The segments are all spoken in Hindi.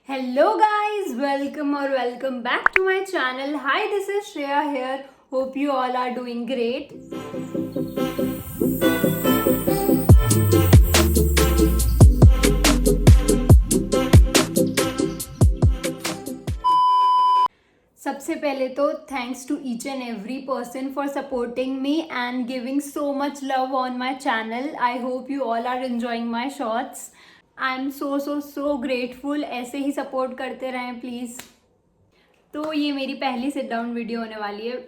Hello guys, welcome back to my channel. Hi, this is Shreya here. Hope you all are doing great. सबसे पहले तो thanks to each and every person for supporting me and giving so much love on my channel. I hope you all are enjoying my shorts. I am so grateful. ऐसे ही सपोर्ट करते रहें प्लीज़. तो ये मेरी पहली सिट डाउन वीडियो होने वाली है.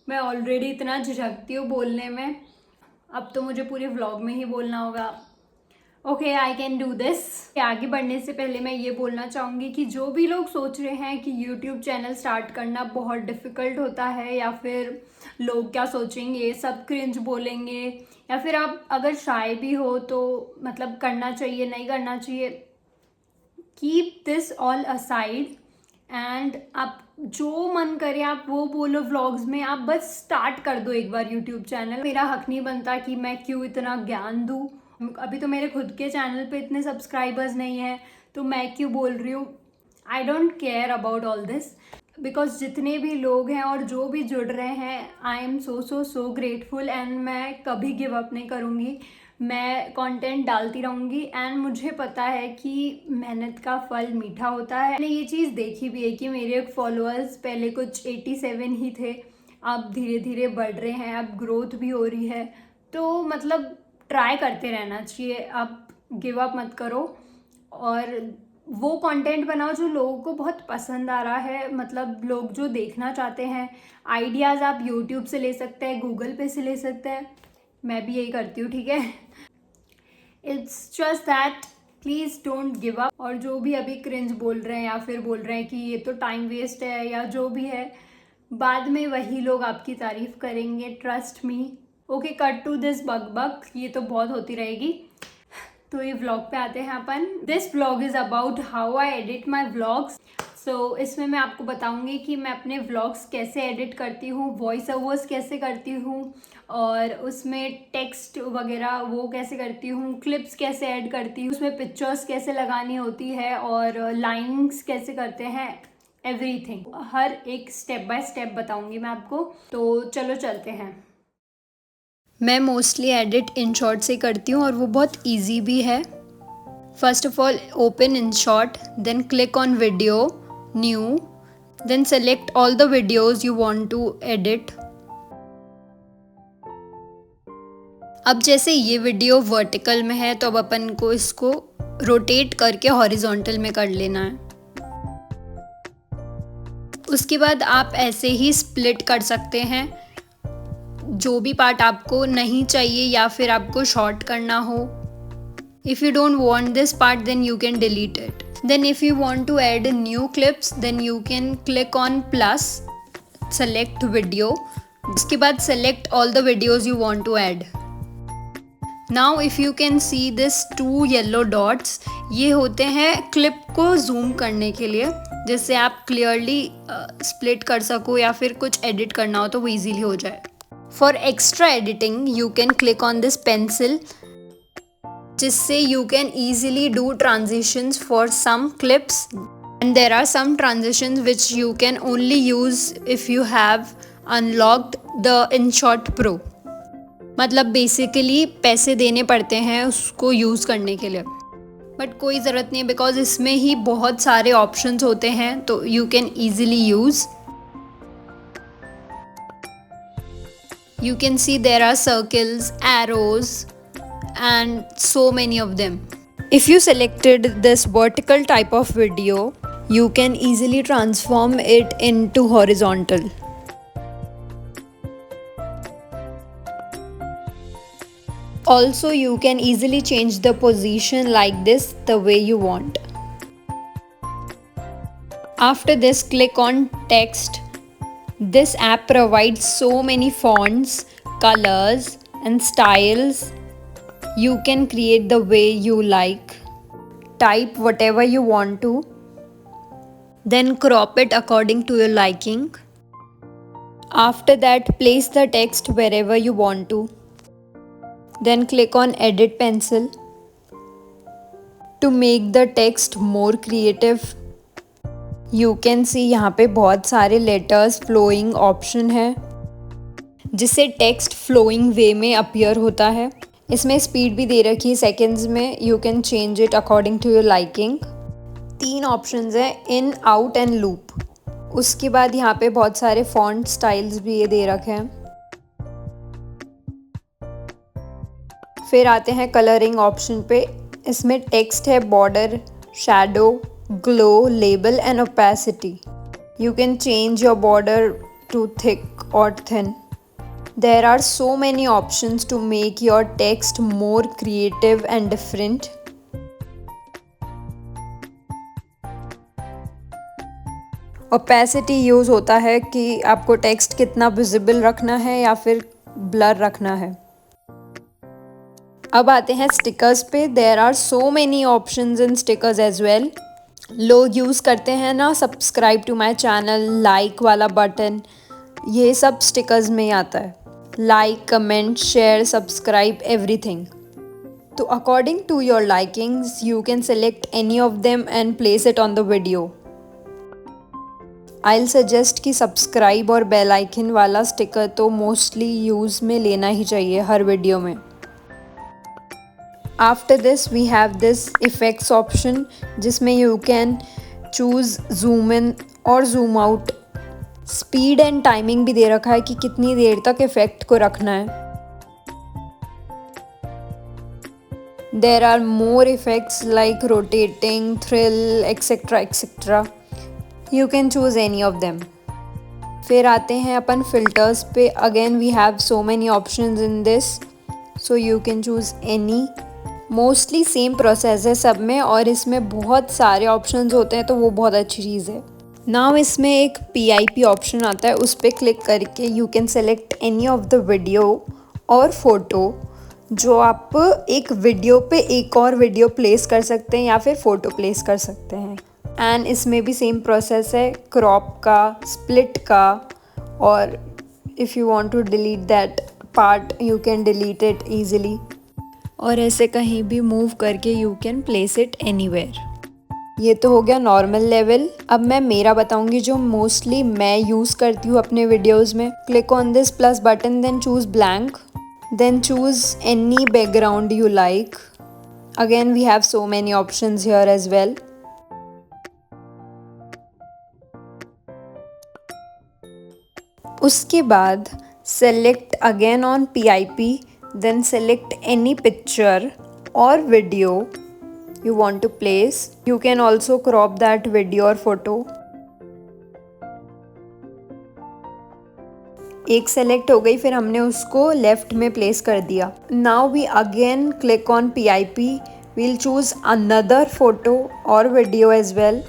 मैं ऑलरेडी इतना झिझकती हूँ बोलने में, अब तो मुझे पूरे व्लॉग में ही बोलना होगा. Okay, I can do this. आगे बढ़ने से पहले मैं ये बोलना चाहूँगी कि जो भी लोग सोच रहे हैं कि यूट्यूब चैनल स्टार्ट करना बहुत डिफ़िकल्ट होता है या फिर लोग क्या सोचेंगे, सब क्रिंज बोलेंगे, या फिर आप अगर शाय भी हो तो मतलब करना चाहिए नहीं करना चाहिए, keep this all aside and आप जो मन करे आप वो बोलो व्लॉग्स में. आप बस स्टार्ट कर दो एक बार यूट्यूब चैनल. मेरा हक नहीं बनता कि मैं क्यों इतना ज्ञान दूँ. अभी तो मेरे खुद के चैनल पे इतने सब्सक्राइबर्स नहीं हैं तो मैं क्यों बोल रही हूँ. I don't care about all this because जितने भी लोग हैं और जो भी जुड़ रहे हैं, आई एम सो ग्रेटफुल एंड मैं कभी गिव अप नहीं करूँगी. मैं कंटेंट डालती रहूँगी एंड मुझे पता है कि मेहनत का फल मीठा होता है. मैंने ये चीज़ देखी भी है कि मेरे फॉलोअर्स पहले कुछ 87 ही थे, अब धीरे धीरे बढ़ रहे हैं, अब ग्रोथ भी हो रही है. तो मतलब ट्राई करते रहना चाहिए. आप गिव अप मत करो और वो कंटेंट बनाओ जो लोगों को बहुत पसंद आ रहा है. मतलब लोग जो देखना चाहते हैं. आइडियाज़ आप यूट्यूब से ले सकते हैं, गूगल पे से ले सकते हैं. मैं भी यही करती हूँ, ठीक है. It's just that please don't give up. और जो भी अभी क्रिंज बोल रहे हैं या फिर बोल रहे हैं कि ये तो टाइम वेस्ट है या जो भी है, बाद में वही लोग आपकी तारीफ करेंगे. Trust me. Okay, cut to this buck. ये तो बहुत होती रहेगी. तो ये व्लॉग पे आते हैं अपन. This vlog is about how I edit my vlogs. So इसमें मैं आपको बताऊंगी कि मैं अपने व्लॉग्स कैसे एडिट करती हूँ, वॉइस ओवर्स कैसे करती हूँ, और उसमें टेक्स्ट वगैरह वो कैसे करती हूँ, क्लिप्स कैसे ऐड करती हूँ, उसमें पिक्चर्स कैसे लगानी होती है और लाइन्स कैसे करते हैं. एवरीथिंग, हर एक स्टेप बाय स्टेप बताऊंगी मैं आपको. तो चलो चलते हैं. मैं मोस्टली एडिट InShot से करती हूँ और वो बहुत इजी भी है. First of all open InShot, then click on video, new, then select all the videos you want to edit. अब जैसे ये वीडियो वर्टिकल में है तो अब अपन को इसको रोटेट करके हॉरिजॉन्टल में कर लेना है. उसके बाद आप ऐसे ही स्प्लिट कर सकते हैं. जो भी पार्ट आपको नहीं चाहिए या फिर आपको शॉर्ट करना हो. If you don't want this part then you can delete it. Then if you want to add new clips then you can click on plus, select video. उसके बाद select all the videos you want to add. Now if you can see this 2 yellow dots, ये होते हैं क्लिप को जूम करने के लिए, जिससे आप क्लियरली स्प्लिट कर सको या फिर कुछ एडिट करना हो तो वो ईजीली हो जाए. For extra editing, you can click on this pencil, जिससे you can easily do transitions for some clips, and there are some transitions which you can only use if you have unlocked the InShot Pro. मतलब बेसिकली पैसे देने पड़ते हैं उसको यूज़ करने के लिए, बट कोई ज़रूरत नहीं है बिकॉज इसमें ही बहुत सारे ऑप्शंस होते हैं तो you can easily use. You can see there are circles, arrows, and so many of them. If you selected this vertical type of video, you can easily transform it into horizontal. Also, you can easily change the position like this the way you want. After this, click on text. This app provides so many fonts, colors, and styles. You can create the way you like. Type whatever you want to. Then crop it according to your liking. After that, place the text wherever you want to. Then click on Edit Pencil. To make the text more creative, you can सी यहाँ पे बहुत सारे लेटर्स फ्लोइंग ऑप्शन है जिससे टेक्स्ट फ्लोइंग वे में अपीयर होता है। इसमें स्पीड भी दे रखी है सेकेंड्स में, you can change it according to your liking. 3 options हैं, इन, आउट एंड लूप। उसके बाद यहाँ पे बहुत सारे फॉन्ट स्टाइल्स भी ये दे रखे हैं। फिर आते हैं कलरिंग ऑप्शन पे। इसमें टेक्स्ट है, border, shadow, glow, label and opacity. You can change your border to thick और thin. There are so many options to make your text more creative and different. Opacity use होता है कि आपको टेक्स्ट कितना विजिबल रखना है या फिर ब्लर रखना है। अब आते हैं स्टिकर्स पे। There are so many options in stickers as well. लोग यूज़ करते हैं ना subscribe to my channel, like वाला बटन, ये सब स्टिकर्स में ही आता है। Like, comment, share, subscribe, everything. So according to your likings, you can select any of them and place it on the video. I'll suggest कि subscribe और bell icon वाला sticker तो mostly use में लेना ही चाहिए हर वीडियो में। After this we have this effects option जिसमें you can choose zoom in और zoom out। Speed and timing भी दे रखा है कि कितनी देर तक इफेक्ट को रखना है। There are more effects like rotating, thrill, etcetera etcetera. You can choose any of them. फिर आते हैं अपन फिल्टर्स पे। Again we have so many options in this, so you can choose any. Mostly same process है सब में और इसमें बहुत सारे ऑप्शंस होते हैं तो वो बहुत अच्छी चीज़ है। नाउ इसमें एक PIP ऑप्शन आता है, उस पर क्लिक करके you can select any of the video और फोटो जो आप एक वीडियो पे एक और वीडियो प्लेस कर सकते हैं या फिर फ़ोटो प्लेस कर सकते हैं। एंड इसमें भी सेम प्रोसेस है, क्रॉप का, स्प्लिट का, और if you want to delete that part you can delete it easily. और ऐसे कहीं भी मूव करके you can place it anywhere. ये तो हो गया नॉर्मल लेवल। अब मैं मेरा बताऊंगी जो मोस्टली मैं यूज़ करती हूँ अपने वीडियोस में। Click on this plus button, then choose blank, then choose any background you like. Again we have so many options here as well. उसके बाद select again on PIP, then select any picture और video you want to place. You can also crop that video or photo. एक सेलेक्ट हो गई, फिर हमने उसको लेफ्ट में प्लेस कर दिया। Now we again click on PIP, we'll choose another photo और वीडियो एज वेल।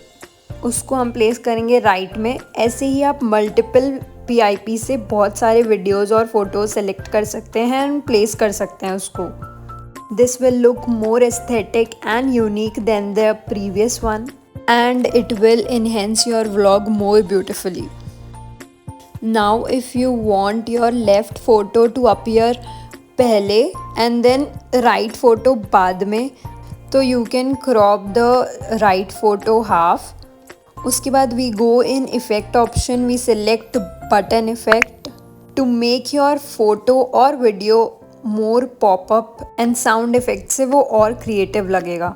उसको हम प्लेस करेंगे राइट में। ऐसे ही आप मल्टीपल PIP से बहुत सारे वीडियोज़ और फोटोज सेलेक्ट कर सकते हैं एंड प्लेस कर सकते हैं उसको। This will look more aesthetic and unique than the previous one, and it will enhance your vlog more beautifully. Now if you want your left photo to appear पहले and then right photo बाद में, तो you can crop the right photo half. उसके बाद we go in effect option, we select button effect to make your photo or video more popup and sound effect से वो और क्रिएटिव लगेगा।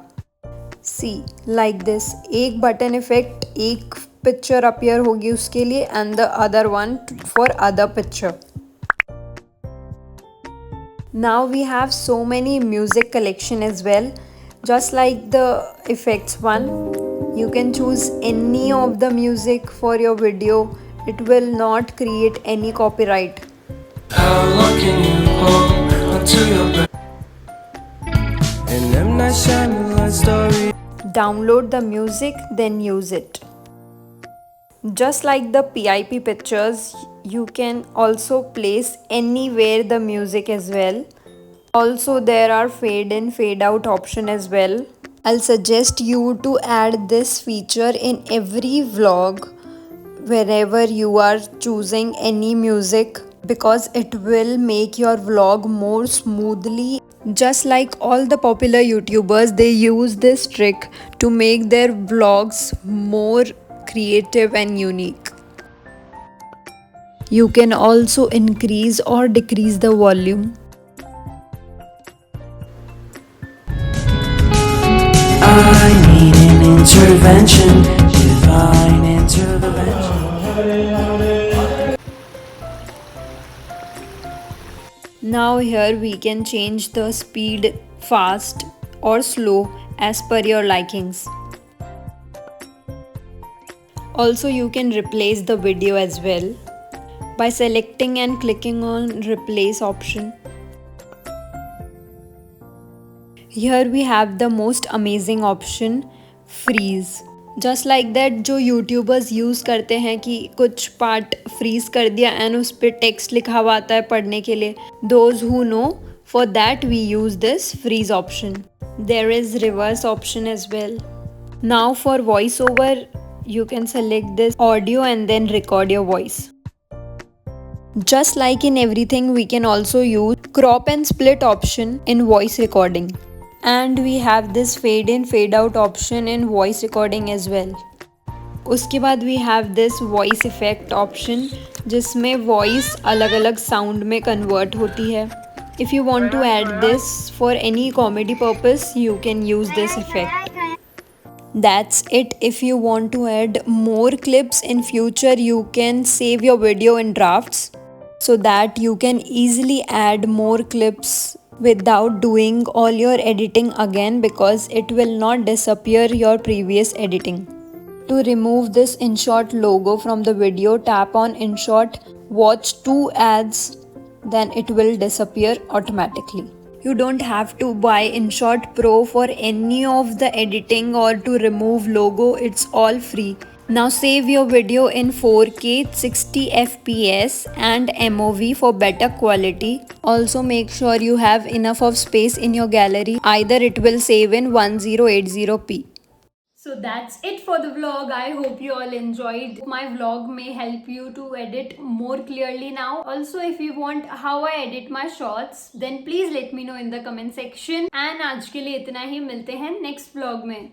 सी लाइक दिस, एक बटन इफेक्ट एक पिक्चर अपीयर होगी उसके लिए and the other one for other picture. Now we have so many music collection as well, just like the effects one. You can choose any of the music for your video, it will not create any copyright. Download the music, then use it. Just like the PIP pictures, you can also place anywhere the music as well. Also there are fade in, fade out option as well. I'll suggest you to add this feature in every vlog whenever you are choosing any music, because it will make your vlog more smoothly. Just like all the popular YouTubers, they use this trick to make their vlogs more creative and unique. You can also increase or decrease the volume. I need an intervention, divine intervention. Now here we can change the speed fast or slow as per your likings. Also you can replace the video as well by selecting and clicking on replace option. Here we have the most amazing option, freeze. Just like that जो यूट्यूबर्स यूज़ करते हैं कि कुछ पार्ट फ्रीज कर दिया एंड उस पर टेक्स्ट लिखा हुआ आता है पढ़ने के लिए. Those who know, for that we use this freeze option. There is reverse option as well. Now for voice over you can select this audio and then record your voice. Just like in everything, we can also use crop and split option in voice recording. And we have this fade in fade out option in voice recording as well. उसके बाद we have this voice effect option जिसमें voice अलग अलग sound में convert होती है. If you want to add this for any comedy purpose, you can use this effect. That's it. If you want to add more clips in future, you can save your video in drafts so that you can easily add more clips without doing all your editing again, because it will not disappear your previous editing. To remove this InShot logo from the video, tap on InShot, watch 2 ads, then it will disappear automatically. You don't have to buy InShot Pro for any of the editing or to remove logo, it's all free. Now save your video in 4K 60 FPS and MOV for better quality. Also make sure you have enough of space in your gallery, either it will save in 1080p. So that's it for the vlog. I hope you all enjoyed. My vlog may help you to edit more clearly now. Also, if you want how I edit my shorts, then please let me know in the comment section. And आज के लिए इतना ही, मिलते हैं next vlog में.